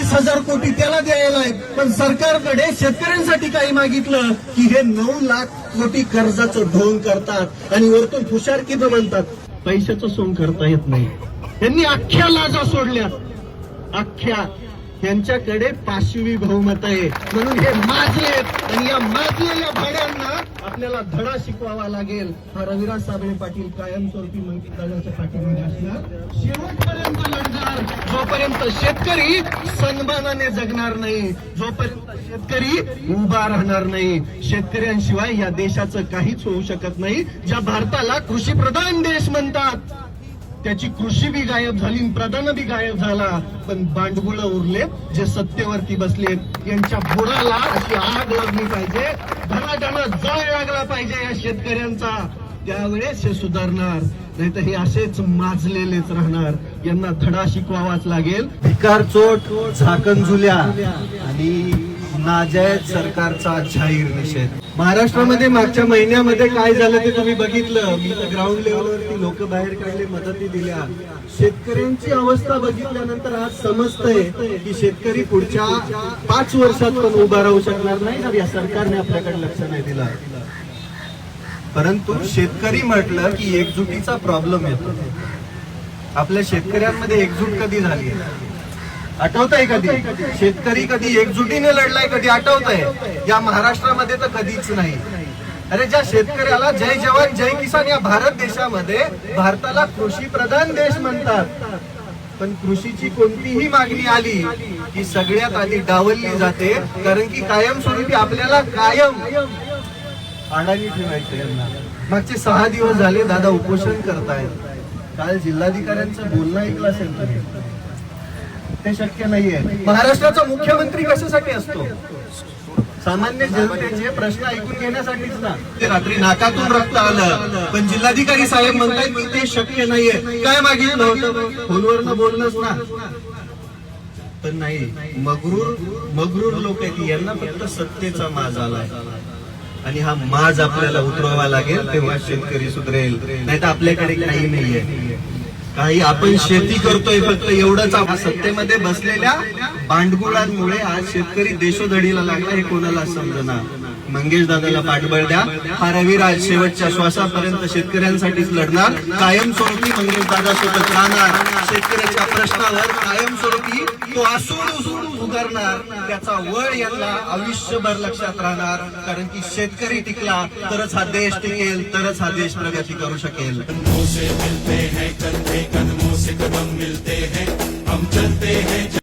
40,000 कोटी त्याला द्यायला आहे, पण सरकारकडे शेतकऱ्यांसाठी काही मागितलं की हे 9 लाख कोटी कर्जाचं ढोंग करतात आणि वरतून फुशारकीचं म्हणतात. पैशाचं सोंग करता येत नाही. त्यांनी अख्ख्या लाजा सोडल्या, अख्ख्या. त्यांच्याकडे 5वी बहुमत आहे म्हणून हे माजलेत आणि या माजलेल्या भाड्यांना आपल्याला धडा शिकवावा लागेल. हा रविराज साबळे पाटील कायमस्वरूपी मंत्रिमंडळाच्या पाठीमध्ये असणार, शेवटपर्यंत लढणार. जोपर्यंत शेतकरी सन्मानाने जगणार नाही, जोपर्यंत शेतकरी उभा राहणार नाही, शेतकऱ्यांशिवाय या देशाचं काहीच होऊ शकत नाही. ज्या भारताला कृषीप्रधान देश म्हणतात त्याची कृषी बी गायब झाली, प्रधान बी गायब झाला, पण बांडगुळ उरलेत जे सत्तेवरती बसलेत. यांच्या बुडाला अशी आग लागली पाहिजे, धनाधना जाळ लागला पाहिजे या शेतकऱ्यांचा, त्यावेळेस हे सुधारणार. नाही तर हे असेच माजलेलेच राहणार. यांना धडा शिकवावाच लागेल. भिकार चोट, झाकणझुल्या आणि नाजायज सरकारचा जाहीर निषेध. महाराष्ट्रामध्ये मागच्या महिन्यामध्ये काय झालं ते तुम्ही बघितलं. मी तर ग्राउंड लेवलवरती लोक बाहेर काढले, मदती दिल्या. शेतकऱ्यांची अवस्था बघितल्यानंतर आज समजतंय की शेतकरी पुढच्या 5 वर्षात पण उभा राहू शकणार नाही जर या सरकारने आपल्याकडे लक्ष नाही दिलं. परंतु शेतकरी म्हटलं की एकजुटीचा प्रॉब्लेम येतो. आपल्या शेतकऱ्यांमध्ये एकजूट कधी झाली आठवतंय? कधी शेतकरी कधी एकजुटीने लढलाय कधी आठवतंय? या महाराष्ट्रामध्ये तर कधीच नाही. अरे ज्या शेतकऱ्याला जय जवान जय किसान या भारत देशामध्ये भारताला कृषी प्रधान देश म्हणतात, पण कृषीची कोणतीही मागणी आली की सगळ्यात आधी डावलली जाते. कारण की कायमस्वरूपी आपल्याला कायम अडाणी ठेवायचं. यांना मागचे 6 दिवस झाले दादा उपोषण करतायत. काल जिल्हाधिकाऱ्यांचं बोलणं ऐकलं असेल तुम्ही, ते शक्य नाहीये. महाराष्ट्राचा मुख्यमंत्री कशासाठी असतो? सामान्य जनतेचे प्रश्न ऐकून घेण्यासाठीच ना. ते रात्री नाकातून रक्त आलं, पण जिल्हाधिकारी साहेब म्हणतात की ते शक्य नाहीये. काय मागितलं होतं? फोनवरनं बोलणंच ना. पण नाही, मगरूर लोक आहेत, यांना फक्त सत्तेचा माज आलाय आणि हा माज आपल्याला उतरवावा लागेल, तेव्हा शेतकरी सुधरेल. नाही तर आपल्याकडे काही नाहीये. काही आपण शेती करतोय फक्त एवढंच. सत्तेमध्ये बसलेल्या बांडगुळांमुळे आज शेतकरी देशोधडीला लागला, हे कोणाला समजना. मंगेश दादाला पाठबळ द्या. हा रविराज शेवटच्या श्वासापर्यंत शेतकऱ्यांसाठीच लढणार, कायमस्वरूपी मंगेश दादा सोबत राहणार. शेतकऱ्याच्या प्रश्नावर कायमस्वरूपी तो असून उगारणार. त्याचा वळ यांना आयुष्यभर लक्षात राहणार. कारण की शेतकरी टिकला तरच हा देश टिकेल, तरच हा देश प्रगती करू शकेल. कदमों से मिलते हैं, कंधे कदमों से कदम मिलते हैं, हम चलते हैं.